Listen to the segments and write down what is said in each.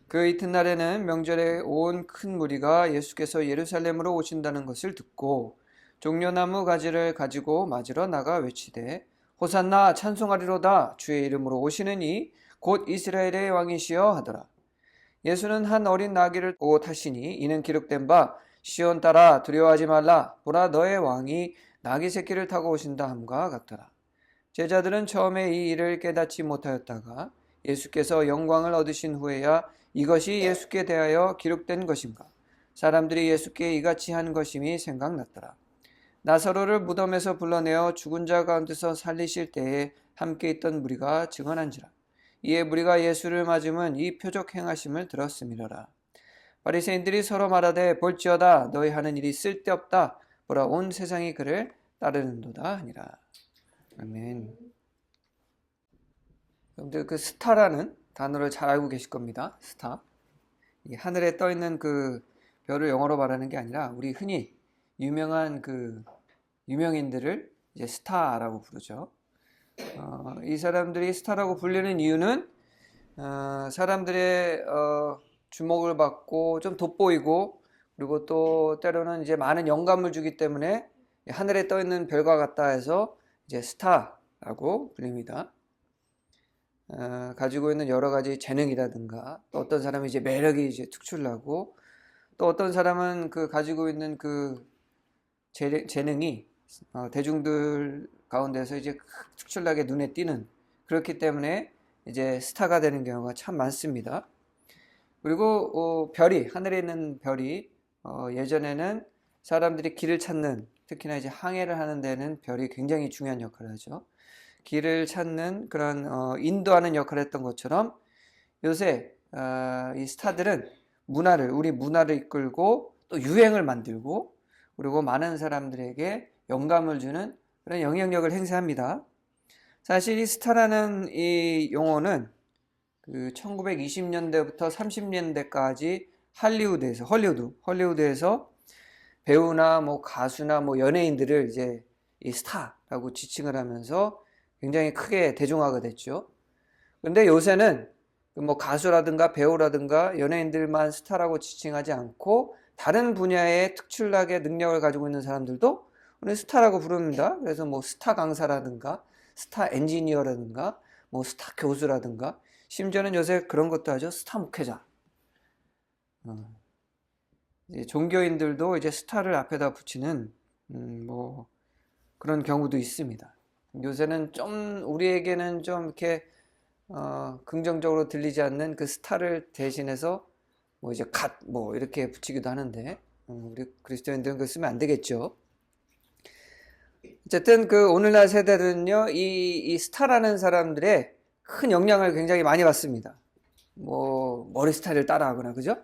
그 이튿날에는 명절에 온 큰 무리가 예수께서 예루살렘으로 오신다는 것을 듣고 종려나무 가지를 가지고 맞으러 나가 외치되 호산나 찬송하리로다 주의 이름으로 오시는 이 곧 이스라엘의 왕이시여 하더라. 예수는 한 어린 나귀를 타고 타시니 이는 기록된 바 시온 따라 두려워하지 말라 보라 너의 왕이 나귀 새끼를 타고 오신다 함과 같더라. 제자들은 처음에 이 일을 깨닫지 못하였다가 예수께서 영광을 얻으신 후에야 이것이 예수께 대하여 기록된 것인가 사람들이 예수께 이같이 한 것임이 생각났더라. 나사로를 무덤에서 불러내어 죽은 자 가운데서 살리실 때에 함께 있던 무리가 증언한지라. 이에 무리가 예수를 맞으면 이 표적 행하심을 들었음이로라. 바리새인들이 서로 말하되 볼지어다 너희 하는 일이 쓸데없다 보라 온 세상이 그를 따르는도다 하니라. 아멘. 여러분들 그 스타라는 단어를 잘 알고 계실 겁니다. 스타. 이 하늘에 떠 있는 그 별을 영어로 말하는 게 아니라 우리 흔히 유명한 그 유명인들을 이제 스타라고 부르죠. 이 사람들이 스타라고 불리는 이유는 사람들의 주목을 받고 좀 돋보이고 그리고 또 때로는 이제 많은 영감을 주기 때문에 하늘에 떠 있는 별과 같다 해서 이제 스타라고 불립니다. 가지고 있는 여러 가지 재능이라든가 또 어떤 사람은 이제 매력이 이제 특출나고 또 어떤 사람은 그 가지고 있는 그 재능이 대중들 가운데서 이제 특출나게 눈에 띄는 그렇기 때문에 이제 스타가 되는 경우가 참 많습니다. 그리고 별이 하늘에 있는 별이 예전에는 사람들이 길을 찾는 특히나 이제 항해를 하는 데는 별이 굉장히 중요한 역할을 하죠. 길을 찾는 그런 인도하는 역할을 했던 것처럼 요새 이 스타들은 우리 문화를 이끌고 또 유행을 만들고 그리고 많은 사람들에게 영감을 주는 그런 영향력을 행사합니다. 사실 이 스타라는 이 용어는 그 1920년대부터 30년대까지 헐리우드에서 배우나 뭐 가수나 뭐 연예인들을 이제 이 스타라고 지칭을 하면서 굉장히 크게 대중화가 됐죠. 그런데 요새는 뭐 가수라든가 배우라든가 연예인들만 스타라고 지칭하지 않고 다른 분야에 특출나게 능력을 가지고 있는 사람들도 오늘 스타라고 부릅니다. 그래서 뭐 스타 강사라든가 스타 엔지니어라든가 뭐 스타 교수라든가 심지어는 요새 그런 것도 하죠. 스타 목회자. 이제 종교인들도 이제 스타를 앞에다 붙이는 뭐 그런 경우도 있습니다. 요새는 좀 우리에게는 좀 이렇게 긍정적으로 들리지 않는 그 스타를 대신해서 뭐 이제 뭐 이렇게 붙이기도 하는데 우리 그리스도인들은 그거 쓰면 안 되겠죠. 어쨌든 그 오늘날 세대들은요 이 스타라는 사람들의 큰 영향을 굉장히 많이 받습니다. 뭐 머리 스타일을 따라하거나 그죠?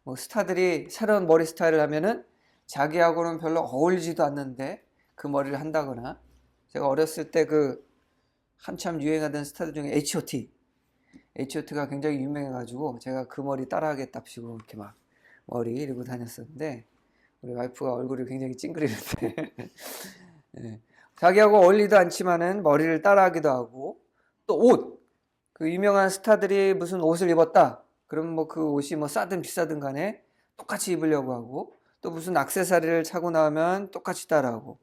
뭐 스타들이 새로운 머리 스타일을 하면은 자기하고는 별로 어울리지도 않는데 그 머리를 한다거나 제가 어렸을 때 그 한참 유행하던 스타들 중에 H.O.T가 굉장히 유명해가지고 제가 그 머리 따라하겠답시고 이렇게 막 머리 이러고 다녔었는데 우리 와이프가 얼굴이 굉장히 찡그리는데 네. 자기하고 어울리도 않지만은 머리를 따라하기도 하고 또 그 유명한 스타들이 무슨 옷을 입었다 그럼 뭐 그 옷이 뭐 싸든 비싸든 간에 똑같이 입으려고 하고 또 무슨 액세서리를 차고 나오면 똑같이 따라하고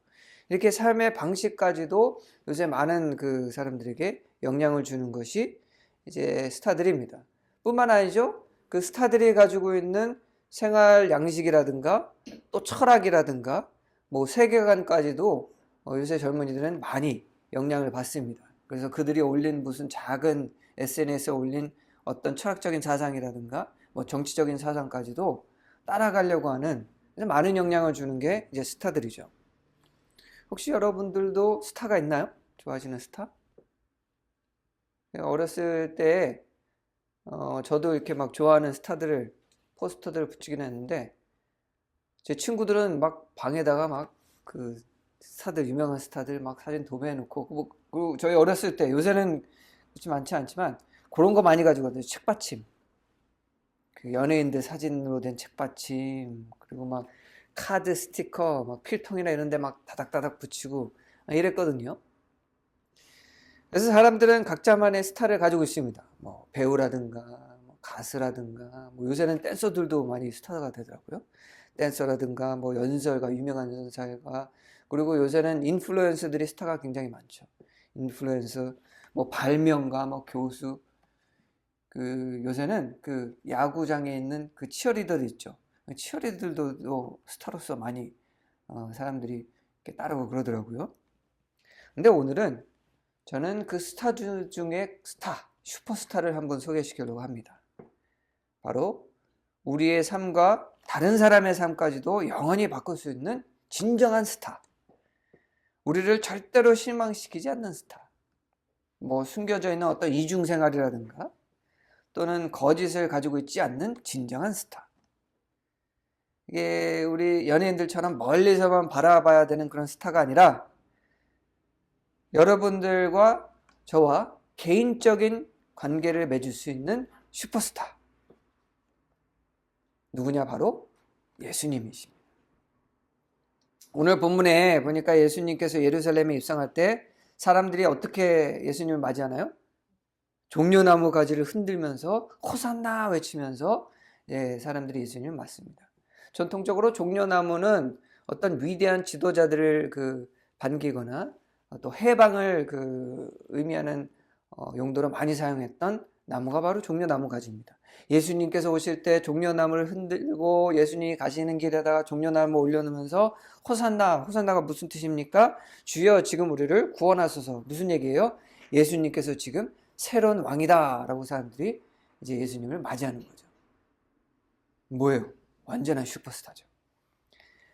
이렇게 삶의 방식까지도 요새 많은 그 사람들에게 영향을 주는 것이 이제 스타들입니다. 뿐만 아니죠. 그 스타들이 가지고 있는 생활 양식이라든가 또 철학이라든가 뭐 세계관까지도 요새 젊은이들은 많이 영향을 받습니다. 그래서 그들이 올린 무슨 작은 SNS에 올린 어떤 철학적인 사상이라든가 뭐 정치적인 사상까지도 따라가려고 하는 많은 영향을 주는 게 이제 스타들이죠. 혹시 여러분들도 스타가 있나요? 좋아하시는 스타? 어렸을 때 저도 이렇게 막 좋아하는 포스터들을 붙이긴 했는데 제 친구들은 막 방에다가 막 그 유명한 스타들 막 사진 도배해놓고 그리고 저희 어렸을 때 요새는 그렇지 많지 않지만 그런 거 많이 가지고 왔어요. 책받침. 그 연예인들 사진으로 된 책받침 그리고 막 카드 스티커 막 필통이나 이런 데 막 다닥다닥 붙이고 이랬거든요. 그래서 사람들은 각자만의 스타를 가지고 있습니다. 뭐 배우라든가 뭐 가수라든가 뭐 요새는 댄서들도 많이 스타가 되더라고요. 댄서라든가 뭐 연설가, 유명한 연설가, 그리고 요새는 인플루언서들이 스타가 굉장히 많죠. 인플루언서, 뭐 발명가, 뭐 교수, 그 요새는 그 야구장에 있는 그 치어리더들 있죠. 치어리더들도 스타로서 많이 사람들이 이렇게 따르고 그러더라고요. 근데 오늘은 저는 그 스타 중에 스타, 슈퍼스타를 한번 소개시키려고 합니다. 바로 우리의 삶과 다른 사람의 삶까지도 영원히 바꿀 수 있는 진정한 스타. 우리를 절대로 실망시키지 않는 스타. 뭐 숨겨져 있는 어떤 이중생활이라든가 또는 거짓을 가지고 있지 않는 진정한 스타. 이게 우리 연예인들처럼 멀리서만 바라봐야 되는 그런 스타가 아니라 여러분들과 저와 개인적인 관계를 맺을 수 있는 슈퍼스타. 누구냐? 바로 예수님이십니다. 오늘 본문에 보니까 예수님께서 예루살렘에 입성할 때 사람들이 어떻게 예수님을 맞이하나요? 종려나무 가지를 흔들면서 호산나 외치면서 사람들이 예수님을 맞습니다. 전통적으로 종려나무는 어떤 위대한 지도자들을 반기거나 또 해방을 의미하는 용도로 많이 사용했던 나무가 바로 종려나무 가지입니다. 예수님께서 오실 때 종려나무를 흔들고 예수님이 가시는 길에다가 종려나무 올려놓으면서 호산나, 호산나가 무슨 뜻입니까? 주여 지금 우리를 구원하소서. 무슨 얘기예요? 예수님께서 지금 새로운 왕이다 라고 사람들이 이제 예수님을 맞이하는 거죠. 뭐예요? 완전한 슈퍼스타죠.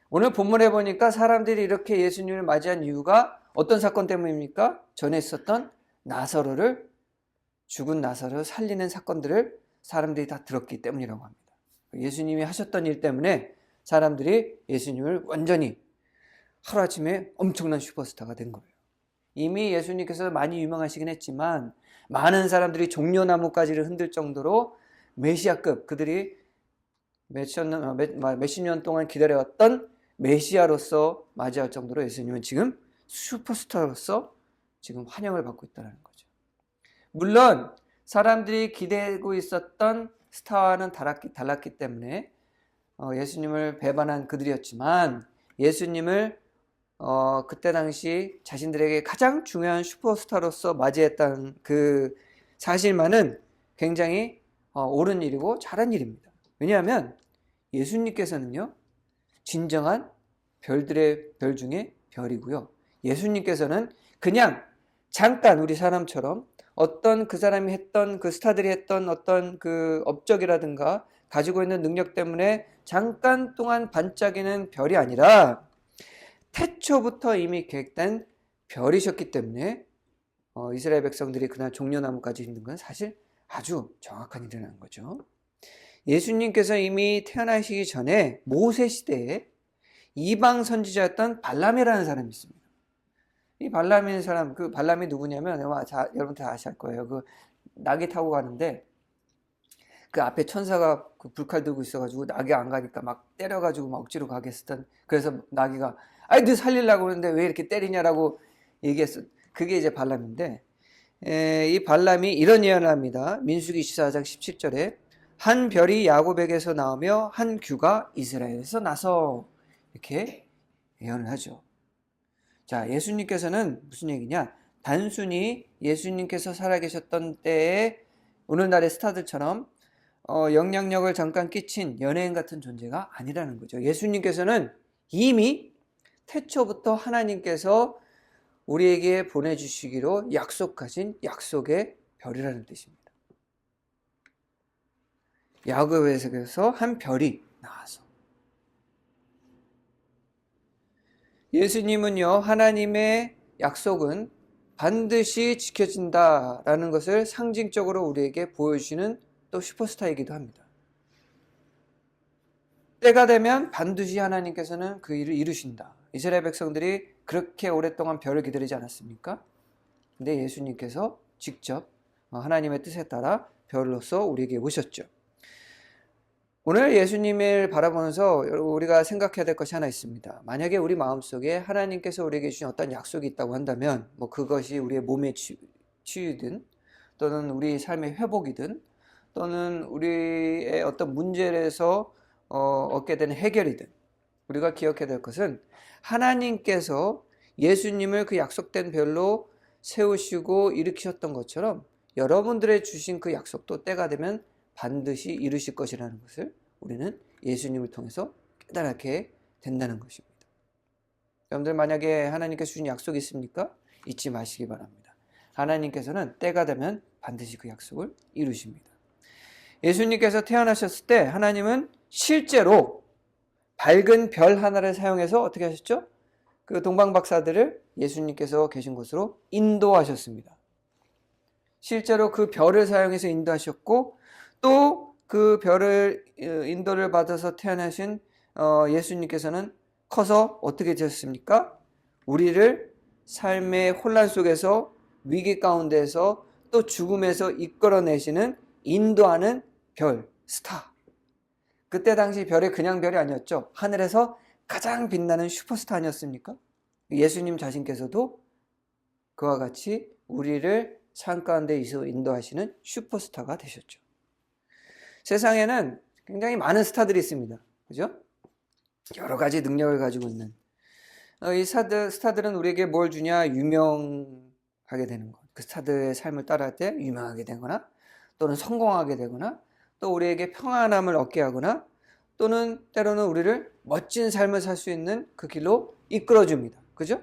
오늘 본문에 보니까 사람들이 이렇게 예수님을 맞이한 이유가 어떤 사건 때문입니까? 전에 있었던 죽은 나사로를 살리는 사건들을 사람들이 다 들었기 때문이라고 합니다. 예수님이 하셨던 일 때문에 사람들이 예수님을 완전히 하루아침에 엄청난 슈퍼스타가 된 거예요. 이미 예수님께서 많이 유명하시긴 했지만 많은 사람들이 종려나무까지를 흔들 정도로 메시아급, 그들이 몇십 년 동안 기다려왔던 메시아로서 맞이할 정도로 예수님은 지금 슈퍼스타로서 지금 환영을 받고 있다는 거죠. 물론 사람들이 기대고 있었던 스타와는 달랐기 때문에 예수님을 배반한 그들이었지만 예수님을 그때 당시 자신들에게 가장 중요한 슈퍼스타로서 맞이했다는 그 사실만은 굉장히 옳은 일이고 잘한 일입니다. 왜냐하면 예수님께서는요, 진정한 별들의 별 중에 별이고요. 예수님께서는 그냥 잠깐 우리 사람처럼 어떤 그 사람이 했던 그 스타들이 했던 어떤 그 업적이라든가 가지고 있는 능력 때문에 잠깐 동안 반짝이는 별이 아니라 태초부터 이미 계획된 별이셨기 때문에 이스라엘 백성들이 그날 종려나무까지 힘든 건 사실 아주 정확한 일이라는 거죠. 예수님께서 이미 태어나시기 전에 모세 시대에 이방 선지자였던 발람이라는 사람이 있습니다. 이 발람이라는 사람, 그 발람이 누구냐면 여러분 다 아실 거예요. 그 낙에 타고 가는데 그 앞에 천사가 그 불칼 들고 있어가지고 낙이 안 가니까 막 때려가지고 막 억지로 가게 했었던, 그래서 나귀가 아이 너 살리려고 그러는데 왜 이렇게 때리냐라고 얘기했어. 그게 이제 발람인데, 이 발람이 이런 예언을 합니다. 민수기 24장 17절에 한 별이 야곱에게서 나오며 한 규가 이스라엘에서 나서, 이렇게 예언을 하죠. 자, 예수님께서는 무슨 얘기냐? 단순히 예수님께서 살아계셨던 때에 오늘날의 스타들처럼 영향력을 잠깐 끼친 연예인 같은 존재가 아니라는 거죠. 예수님께서는 이미 태초부터 하나님께서 우리에게 보내주시기로 약속하신 약속의 별이라는 뜻입니다. 야곱에서 한 별이 나와서. 예수님은요, 하나님의 약속은 반드시 지켜진다라는 것을 상징적으로 우리에게 보여주시는 또 슈퍼스타이기도 합니다. 때가 되면 반드시 하나님께서는 그 일을 이루신다. 이스라엘 백성들이 그렇게 오랫동안 별을 기다리지 않았습니까? 근데 예수님께서 직접 하나님의 뜻에 따라 별로서 우리에게 오셨죠. 오늘 예수님을 바라보면서 우리가 생각해야 될 것이 하나 있습니다. 만약에 우리 마음속에 하나님께서 우리에게 주신 어떤 약속이 있다고 한다면 그것이 우리의 몸의 치유든 또는 우리 삶의 회복이든 또는 우리의 어떤 문제에서 얻게 되는 해결이든 우리가 기억해야 될 것은 하나님께서 예수님을 그 약속된 별로 세우시고 일으키셨던 것처럼 여러분들의 주신 그 약속도 때가 되면 반드시 이루실 것이라는 것을 우리는 예수님을 통해서 깨달게 된다는 것입니다. 여러분들 만약에 하나님께서 주신 약속이 있습니까? 잊지 마시기 바랍니다. 하나님께서는 때가 되면 반드시 그 약속을 이루십니다. 예수님께서 태어나셨을 때 하나님은 실제로 밝은 별 하나를 사용해서 어떻게 하셨죠? 그 동방박사들을 예수님께서 계신 곳으로 인도하셨습니다. 실제로 그 별을 사용해서 인도하셨고 또 그 별을 인도를 받아서 태어나신 예수님께서는 커서 어떻게 되셨습니까? 우리를 삶의 혼란 속에서 위기 가운데서 또 죽음에서 이끌어내시는 인도하는 별, 스타. 그때 당시 별이 그냥 별이 아니었죠. 하늘에서 가장 빛나는 슈퍼스타 아니었습니까? 예수님 자신께서도 그와 같이 우리를 삶 가운데 인도하시는 슈퍼스타가 되셨죠. 세상에는 굉장히 많은 스타들이 있습니다. 그죠? 여러 가지 능력을 가지고 있는 이 스타들은 우리에게 뭘 주냐? 유명하게 되는 것. 그 스타들의 삶을 따라할 때 유명하게 되거나 또는 성공하게 되거나 또 우리에게 평안함을 얻게 하거나 또는 때로는 우리를 멋진 삶을 살 수 있는 그 길로 이끌어줍니다. 그죠?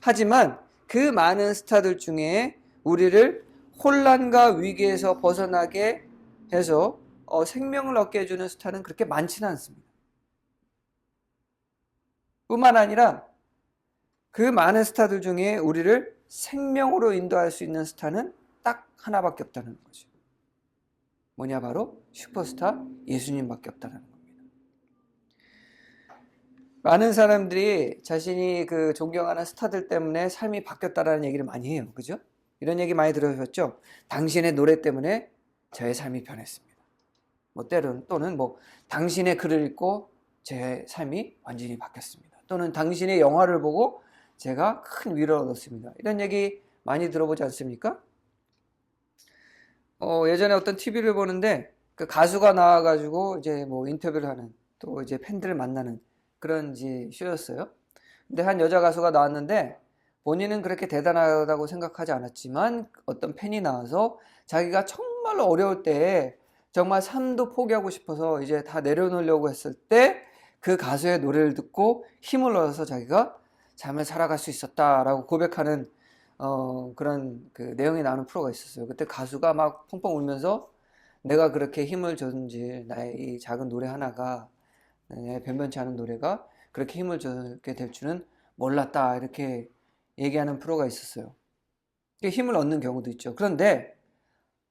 하지만 그 많은 스타들 중에 우리를 혼란과 위기에서 벗어나게 해서 생명을 얻게 해주는 스타는 그렇게 많지는 않습니다. 뿐만 아니라 그 많은 스타들 중에 우리를 생명으로 인도할 수 있는 스타는 딱 하나밖에 없다는 거죠. 뭐냐? 바로 슈퍼스타 예수님밖에 없다는 겁니다. 많은 사람들이 자신이 그 존경하는 스타들 때문에 삶이 바뀌었다라는 얘기를 많이 해요. 그죠? 이런 얘기 많이 들으셨죠? 당신의 노래 때문에 저의 삶이 변했습니다. 뭐 때로는 또는 뭐 당신의 글을 읽고 제 삶이 완전히 바뀌었습니다. 또는 당신의 영화를 보고 제가 큰 위로를 얻었습니다. 이런 얘기 많이 들어보지 않습니까? 예전에 어떤 TV를 보는데 그 가수가 나와가지고 이제 뭐 인터뷰를 하는 또 이제 팬들을 만나는 그런 이제 쇼였어요. 근데 한 여자 가수가 나왔는데 본인은 그렇게 대단하다고 생각하지 않았지만 어떤 팬이 나와서 자기가 정말 어려울 때에 정말 삶도 포기하고 싶어서 이제 다 내려놓으려고 했을 때 그 가수의 노래를 듣고 힘을 얻어서 자기가 삶을 살아갈 수 있었다라고 고백하는 그런 그 내용이 나오는 프로가 있었어요. 그때 가수가 막 펑펑 울면서 내가 그렇게 힘을 줬는지 나의 이 작은 노래 하나가 변변치 않은 노래가 그렇게 힘을 주게 될 줄은 몰랐다 이렇게 얘기하는 프로가 있었어요. 힘을 얻는 경우도 있죠. 그런데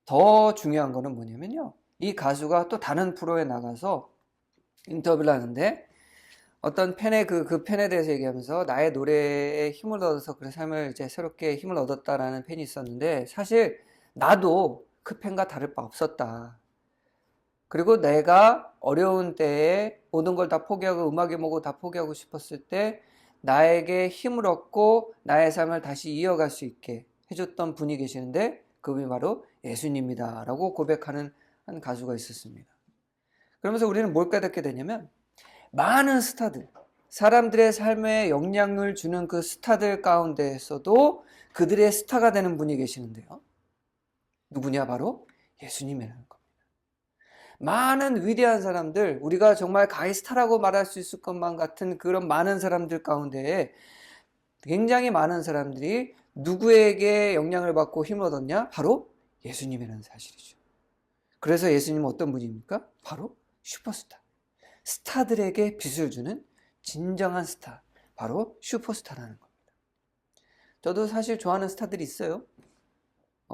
더 중요한 거는 뭐냐면요. 이 가수가 또 다른 프로에 나가서 인터뷰를 하는데 어떤 팬의 그 팬에 대해서 얘기하면서 나의 노래에 힘을 얻어서 그래 삶을 이제 새롭게 힘을 얻었다라는 팬이 있었는데 사실 나도 그 팬과 다를 바 없었다. 그리고 내가 어려운 때에 모든 걸 다 포기하고 음악의 목을 다 포기하고 싶었을 때 나에게 힘을 얻고 나의 삶을 다시 이어갈 수 있게 해줬던 분이 계시는데 그분이 바로 예수님이다 라고 고백하는 한 가수가 있었습니다. 그러면서 우리는 뭘 깨닫게 되냐면 많은 스타들, 사람들의 삶에 영향을 주는 그 스타들 가운데에서도 그들의 스타가 되는 분이 계시는데요. 누구냐? 바로 예수님이라는 겁니다. 많은 위대한 사람들, 우리가 정말 가이스타라고 말할 수 있을 것만 같은 그런 많은 사람들 가운데에 굉장히 많은 사람들이 누구에게 영향을 받고 힘을 얻었냐? 바로 예수님이라는 사실이죠. 그래서 예수님은 어떤 분입니까? 바로 슈퍼스타. 스타들에게 빛을 주는 진정한 스타. 바로 슈퍼스타라는 겁니다. 저도 사실 좋아하는 스타들이 있어요.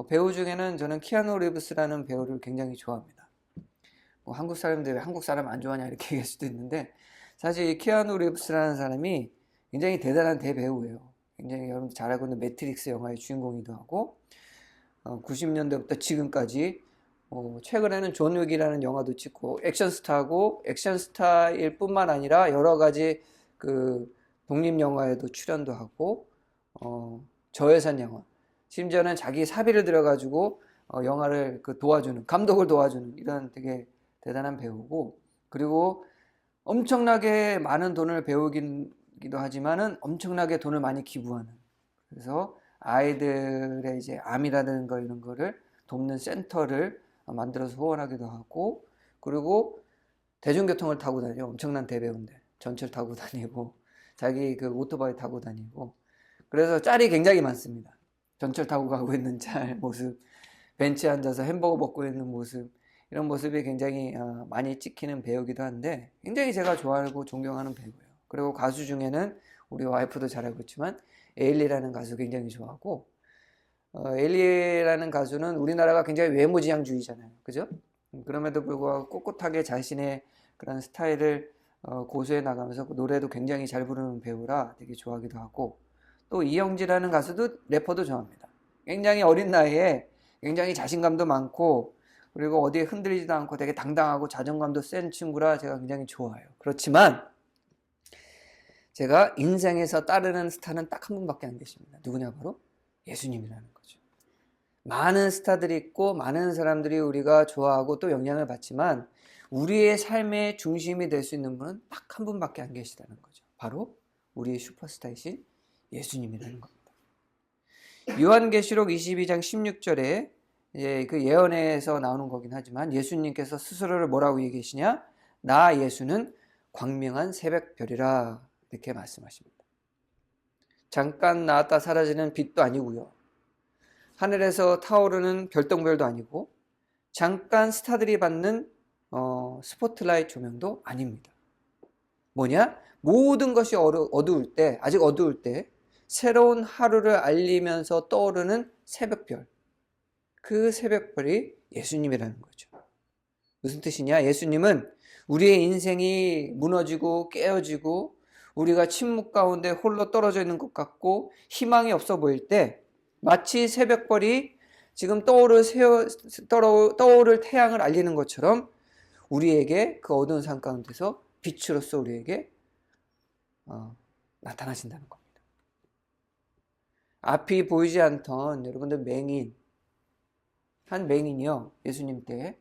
배우 중에는 저는 키아누 리브스라는 배우를 굉장히 좋아합니다. 뭐 한국 사람들이 왜 한국 사람 안 좋아하냐 이렇게 얘기할 수도 있는데 사실 이 키아누 리브스라는 사람이 굉장히 대단한 대배우예요. 굉장히 여러분들 잘 알고 있는 매트릭스 영화의 주인공이기도 하고 90년대부터 지금까지 최근에는 존 윅이라는 영화도 찍고 액션 스타고 액션 스타일 뿐만 아니라 여러 가지 그 독립 영화에도 출연도 하고 저예산 영화 심지어는 자기 사비를 들여가지고 영화를 도와주는, 감독을 도와주는 이런 되게 대단한 배우고, 그리고 엄청나게 많은 돈을 배우기도 하지만은 엄청나게 돈을 많이 기부하는, 그래서 아이들의 이제 암이라든가 이런 거를 돕는 센터를 만들어서 후원하기도 하고, 그리고 대중교통을 타고 다녀. 엄청난 대배우인데 전철 타고 다니고 자기 그 오토바이 타고 다니고, 그래서 짤이 굉장히 많습니다. 전철 타고 가고 있는 짤 모습, 벤치에 앉아서 햄버거 먹고 있는 모습, 이런 모습이 굉장히 많이 찍히는 배우기도 한데 굉장히 제가 좋아하고 존경하는 배우예요. 그리고 가수 중에는 우리 와이프도 잘 알고 있지만 에일리라는 가수 굉장히 좋아하고, 에일리라는 가수는 우리나라가 굉장히 외모지향주의잖아요. 그죠? 그럼에도 불구하고 꿋꿋하게 자신의 그런 스타일을 고수해 나가면서 노래도 굉장히 잘 부르는 배우라 되게 좋아하기도 하고, 또 이영지라는 가수도 래퍼도 좋아합니다. 굉장히 어린 나이에 굉장히 자신감도 많고, 그리고 어디에 흔들리지도 않고 되게 당당하고 자존감도 센 친구라 제가 굉장히 좋아해요. 그렇지만 제가 인생에서 따르는 스타는 딱 한 분밖에 안 계십니다. 누구냐? 바로 예수님이라는 거죠. 많은 스타들이 있고 많은 사람들이 우리가 좋아하고 또 영향을 받지만 우리의 삶의 중심이 될 수 있는 분은 딱 한 분밖에 안 계시다는 거죠. 바로 우리의 슈퍼스타이신 예수님이라는 겁니다. 요한계시록 22장 16절에 그 예언에서 나오는 거긴 하지만 예수님께서 스스로를 뭐라고 얘기하시냐? 나 예수는 광명한 새벽별이라 이렇게 말씀하십니다. 잠깐 나왔다 사라지는 빛도 아니고요, 하늘에서 타오르는 별똥별도 아니고, 잠깐 스타들이 받는 스포트라이트 조명도 아닙니다. 뭐냐? 모든 것이 어두울 때, 아직 어두울 때 새로운 하루를 알리면서 떠오르는 새벽별, 그 새벽별이 예수님이라는 거죠. 무슨 뜻이냐? 예수님은 우리의 인생이 무너지고 깨어지고 우리가 침묵 가운데 홀로 떨어져 있는 것 같고 희망이 없어 보일 때 마치 새벽별이 지금 떠오를 태양을 알리는 것처럼 우리에게 그 어두운 삶 가운데서 빛으로서 우리에게 나타나신다는 겁니다. 앞이 보이지 않던 여러분들 맹인, 한 맹인이요, 예수님 때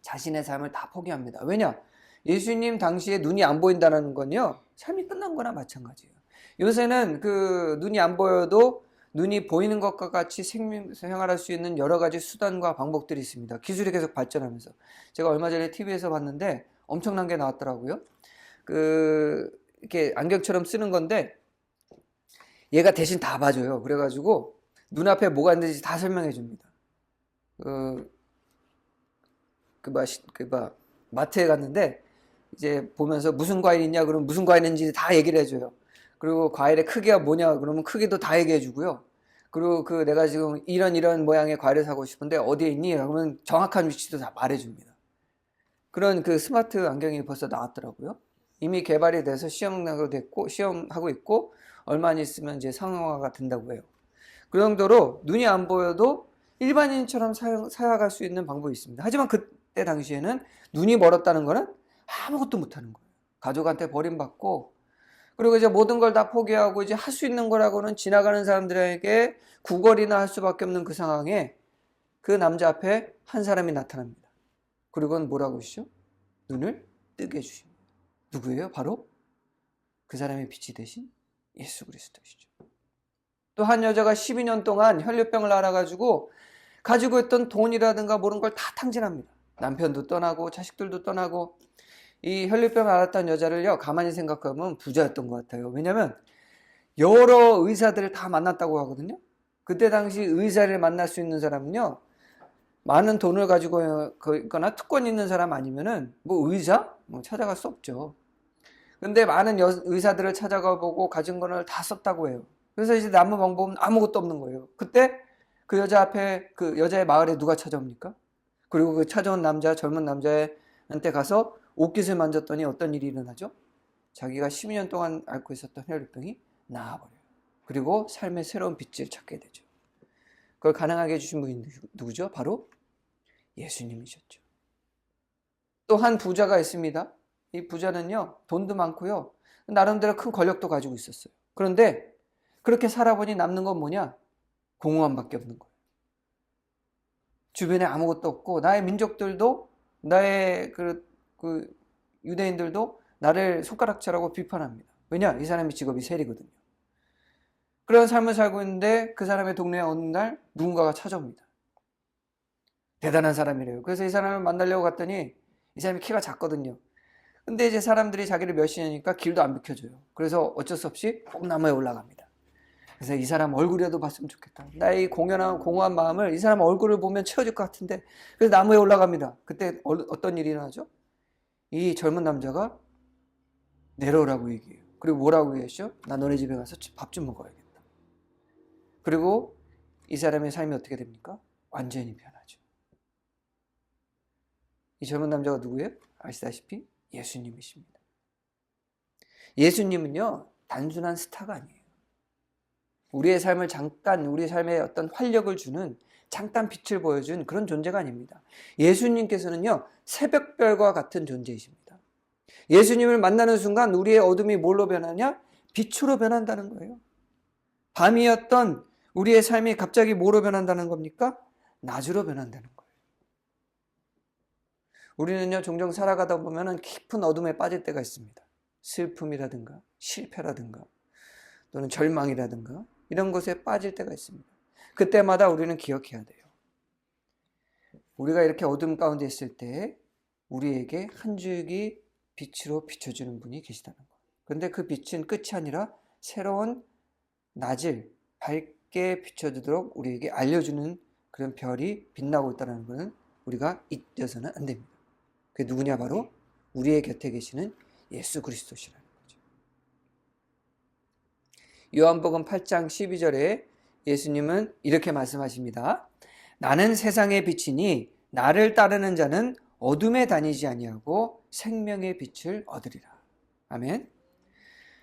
자신의 삶을 다 포기합니다. 왜냐? 예수님 당시에 눈이 안 보인다는 건요, 삶이 끝난 거나 마찬가지예요. 요새는 그 눈이 안 보여도 눈이 보이는 것과 같이 생활할 수 있는 여러 가지 수단과 방법들이 있습니다. 기술이 계속 발전하면서. 제가 얼마 전에 TV에서 봤는데 엄청난 게 나왔더라고요. 이렇게 안경처럼 쓰는 건데 얘가 대신 다 봐줘요. 그래가지고 눈앞에 뭐가 있는지 다 설명해 줍니다. 마트에 갔는데 이제 보면서 무슨 과일 있냐 그러면 무슨 과일 있는지 다 얘기를 해줘요. 그리고 과일의 크기가 뭐냐 그러면 크기도 다 얘기해 주고요. 그리고 내가 지금 이런 모양의 과일을 사고 싶은데 어디에 있니? 그러면 정확한 위치도 다 말해 줍니다. 그런 스마트 안경이 벌써 나왔더라고요. 이미 개발이 돼서 시험하고 있고 얼마 안 있으면 이제 상용화가 된다고 해요. 그 정도로 눈이 안 보여도 일반인처럼 살아갈 수 있는 방법이 있습니다. 하지만 그때 당시에는 눈이 멀었다는 거는 아무것도 못하는 거예요. 가족한테 버림받고, 그리고 이제 모든 걸 다 포기하고 이제 할 수 있는 거라고는 지나가는 사람들에게 구걸이나 할 수밖에 없는 그 상황에 그 남자 앞에 한 사람이 나타납니다. 그리고는 뭐라고 하시죠? 눈을 뜨게 해주십니다. 누구예요? 바로 그 사람의 빛이 되신 예수 그리스도시죠. 또 한 여자가 12년 동안 혈류병을 앓아가지고 가지고 있던 돈이라든가 모든 걸 다 탕진합니다. 남편도 떠나고 자식들도 떠나고, 이 혈류병을 앓았던 여자를요, 가만히 생각하면 부자였던 것 같아요. 왜냐면 여러 의사들을 다 만났다고 하거든요. 그때 당시 의사를 만날 수 있는 사람은요, 많은 돈을 가지고 있거나 특권 있는 사람 아니면은 의사? 찾아갈 수 없죠. 근데 많은 의사들을 찾아가 보고 가진 거를 다 썼다고 해요. 그래서 이제 남은 방법은 아무것도 없는 거예요. 그때 그 여자 앞에, 그 여자의 마을에 누가 찾아옵니까? 그리고 그 찾아온 젊은 남자한테 가서 옷깃을 만졌더니 어떤 일이 일어나죠? 자기가 12년 동안 앓고 있었던 혈류병이 나아버려요. 그리고 삶의 새로운 빛을 찾게 되죠. 그걸 가능하게 해주신 분이 누구죠? 바로 예수님이셨죠. 또 한 부자가 있습니다. 이 부자는요, 돈도 많고요, 나름대로 큰 권력도 가지고 있었어요. 그런데 그렇게 살아보니 남는 건 뭐냐? 공허함밖에 없는 거예요. 주변에 아무것도 없고 나의 민족들도 나의 그 유대인들도 나를 손가락질하고 비판합니다. 왜냐? 이 사람이 직업이 세리거든요. 그런 삶을 살고 있는데 그 사람의 동네에 어느 날 누군가가 찾아옵니다. 대단한 사람이래요. 그래서 이 사람을 만나려고 갔더니 이 사람이 키가 작거든요. 근데 이제 사람들이 자기를 멸시하니까 길도 안 비켜줘요. 그래서 어쩔 수 없이 꼭나무에 올라갑니다. 그래서 이 사람 얼굴이라도 봤으면 좋겠다. 나의 공허한 마음을 이 사람 얼굴을 보면 채워질 것 같은데. 그래서 나무에 올라갑니다. 그때 어떤 일이 일어나죠? 이 젊은 남자가 내려오라고 얘기해요. 그리고 뭐라고 얘기했죠? 나 너네 집에 가서 밥 좀 먹어야겠다. 그리고 이 사람의 삶이 어떻게 됩니까? 완전히 변하죠. 이 젊은 남자가 누구예요? 아시다시피 예수님이십니다. 예수님은요, 단순한 스타가 아니에요. 우리의 삶을 잠깐, 우리 삶에 어떤 활력을 주는 잠깐 빛을 보여준 그런 존재가 아닙니다. 예수님께서는요, 새벽별과 같은 존재이십니다. 예수님을 만나는 순간 우리의 어둠이 뭘로 변하냐? 빛으로 변한다는 거예요. 밤이었던 우리의 삶이 갑자기 뭐로 변한다는 겁니까? 낮으로 변한다는 거예요. 우리는요, 종종 살아가다 보면은 깊은 어둠에 빠질 때가 있습니다. 슬픔이라든가, 실패라든가, 또는 절망이라든가, 이런 것에 빠질 때가 있습니다. 그때마다 우리는 기억해야 돼요. 우리가 이렇게 어둠 가운데 있을 때, 우리에게 한 줄기 빛으로 비춰주는 분이 계시다는 거예요. 그런데 그 빛은 끝이 아니라 새로운 낮을 밝게 비춰주도록 우리에게 알려주는 그런 별이 빛나고 있다는 것은 우리가 잊어서는 안 됩니다. 그게 누구냐? 바로 우리의 곁에 계시는 예수 그리스도시라는 거죠. 요한복음 8장 12절에 예수님은 이렇게 말씀하십니다. 나는 세상의 빛이니 나를 따르는 자는 어둠에 다니지 아니하고 생명의 빛을 얻으리라. 아멘.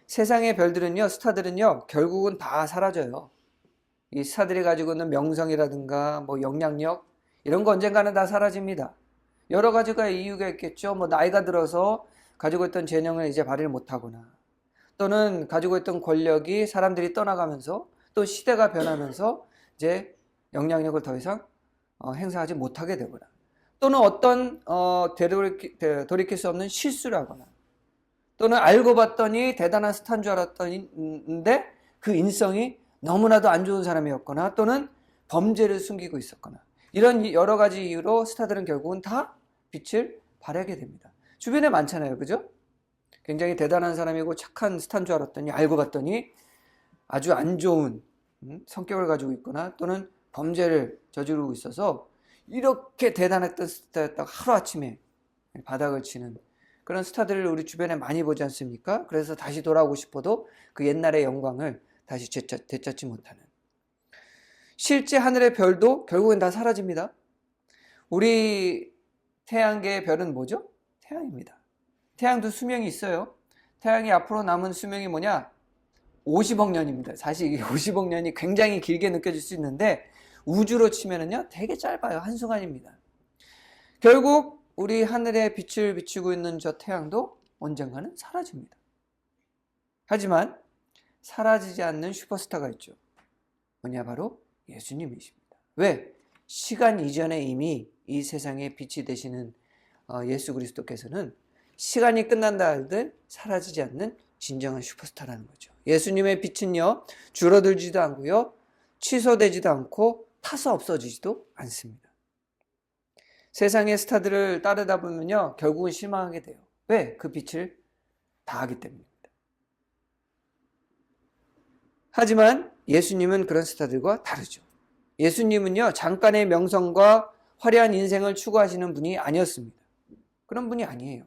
세상의 별들은요, 스타들은요, 결국은 다 사라져요. 이 스타들이 가지고 있는 명성이라든가 뭐 영향력 이런 거 언젠가는 다 사라집니다. 여러 가지가 이유가 있겠죠. 뭐 나이가 들어서 가지고 있던 재능을 이제 발휘를 못하거나, 또는 가지고 있던 권력이 사람들이 떠나가면서 또 시대가 변하면서 이제 영향력을 더 이상 행사하지 못하게 되거나, 또는 어떤 돌이킬 수 없는 실수를 하거나, 또는 알고 봤더니 대단한 스타인 줄 알았던데 그 인성이 너무나도 안 좋은 사람이었거나, 또는 범죄를 숨기고 있었거나, 이런 여러 가지 이유로 스타들은 결국은 다 빛을 발하게 됩니다. 주변에 많잖아요. 그죠? 굉장히 대단한 사람이고 착한 스타인 줄 알았더니 알고 봤더니 아주 안 좋은 성격을 가지고 있거나, 또는 범죄를 저지르고 있어서 이렇게 대단했던 스타였다가 하루아침에 바닥을 치는 그런 스타들을 우리 주변에 많이 보지 않습니까? 그래서 다시 돌아오고 싶어도 그 옛날의 영광을 다시 되찾지 못하는. 실제 하늘의 별도 결국엔 다 사라집니다. 우리 태양계의 별은 뭐죠? 태양입니다. 태양도 수명이 있어요. 태양이 앞으로 남은 수명이 뭐냐? 50억 년입니다. 사실 이게 50억 년이 굉장히 길게 느껴질 수 있는데 우주로 치면은요, 되게 짧아요. 한순간입니다. 결국 우리 하늘에 빛을 비추고 있는 저 태양도 언젠가는 사라집니다. 하지만 사라지지 않는 슈퍼스타가 있죠. 뭐냐? 바로 예수님이십니다. 왜? 시간 이전에 이미 이 세상에 빛이 되시는 예수 그리스도께서는 시간이 끝난다 하든 사라지지 않는 진정한 슈퍼스타라는 거죠. 예수님의 빛은요, 줄어들지도 않고요, 취소되지도 않고 타서 없어지지도 않습니다. 세상의 스타들을 따르다 보면요, 결국은 실망하게 돼요. 왜? 그 빛을 다하기 때문입니다. 하지만 예수님은 그런 스타들과 다르죠. 예수님은요, 잠깐의 명성과 화려한 인생을 추구하시는 분이 아니었습니다. 그런 분이 아니에요.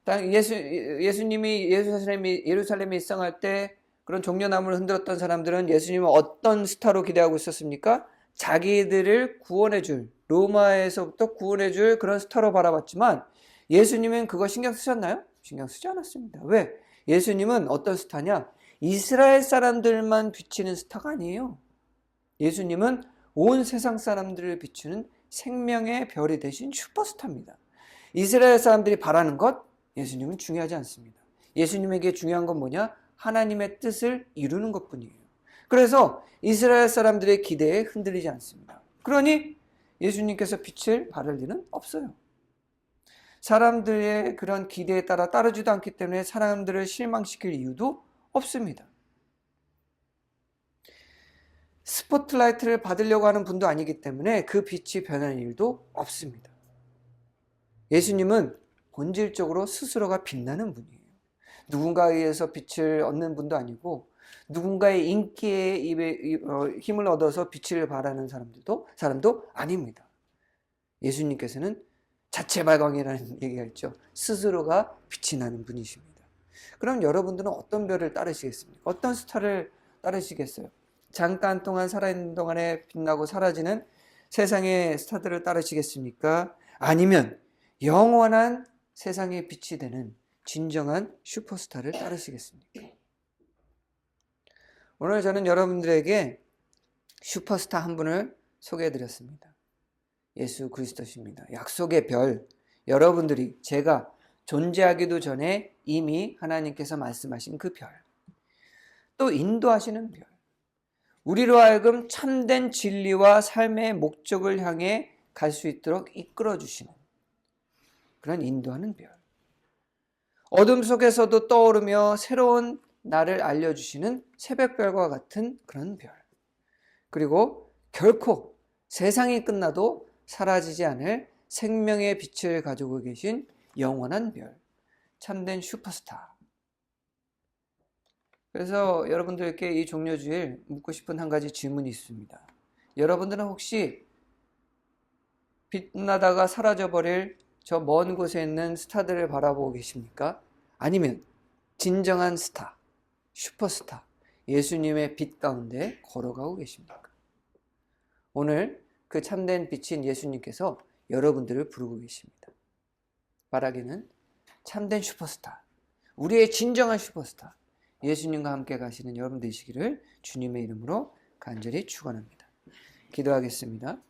예수님이 예루살렘에 입성할 때 그런 종려나무를 흔들었던 사람들은 예수님은 어떤 스타로 기대하고 있었습니까? 자기들을 구원해줄, 로마에서부터 구원해줄 그런 스타로 바라봤지만 예수님은 그거 신경 쓰셨나요? 신경 쓰지 않았습니다. 왜? 예수님은 어떤 스타냐? 이스라엘 사람들만 비치는 스타가 아니에요. 예수님은 온 세상 사람들을 비추는 생명의 별이 되신 슈퍼스타입니다. 이스라엘 사람들이 바라는 것, 예수님은 중요하지 않습니다. 예수님에게 중요한 건 뭐냐? 하나님의 뜻을 이루는 것뿐이에요. 그래서 이스라엘 사람들의 기대에 흔들리지 않습니다. 그러니 예수님께서 빛을 발할 일은 없어요. 사람들의 그런 기대에 따라 따르지도 않기 때문에 사람들을 실망시킬 이유도 없습니다. 스포트라이트를 받으려고 하는 분도 아니기 때문에 그 빛이 변하는 일도 없습니다. 예수님은 본질적으로 스스로가 빛나는 분이에요. 누군가에 의해서 빛을 얻는 분도 아니고 누군가의 인기에 힘을 얻어서 빛을 발하는 사람도 아닙니다. 예수님께서는 자체 발광이라는 얘기가 있죠. 스스로가 빛이 나는 분이십니다. 그럼 여러분들은 어떤 별을 따르시겠습니까? 어떤 스타를 따르시겠어요? 잠깐 동안 살아있는 동안에 빛나고 사라지는 세상의 스타들을 따르시겠습니까? 아니면 영원한 세상의 빛이 되는 진정한 슈퍼스타를 따르시겠습니까? 오늘 저는 여러분들에게 슈퍼스타 한 분을 소개해드렸습니다. 예수 그리스도십니다. 약속의 별, 여러분들이 제가 존재하기도 전에 이미 하나님께서 말씀하신 그 별, 또 인도하시는 별, 우리로 하여금 참된 진리와 삶의 목적을 향해 갈 수 있도록 이끌어주시는 그런 인도하는 별, 어둠 속에서도 떠오르며 새로운 나를 알려주시는 새벽별과 같은 그런 별, 그리고 결코 세상이 끝나도 사라지지 않을 생명의 빛을 가지고 계신 영원한 별, 참된 슈퍼스타. 그래서 여러분들께 이 종려주일 묻고 싶은 한 가지 질문이 있습니다. 여러분들은 혹시 빛나다가 사라져버릴 저 먼 곳에 있는 스타들을 바라보고 계십니까? 아니면 진정한 스타, 슈퍼스타, 예수님의 빛 가운데 걸어가고 계십니까? 오늘 그 참된 빛인 예수님께서 여러분들을 부르고 계십니다. 바라기는 참된 슈퍼스타, 우리의 진정한 슈퍼스타, 예수님과 함께 가시는 여러분 되시기를 주님의 이름으로 간절히 축원합니다. 기도하겠습니다.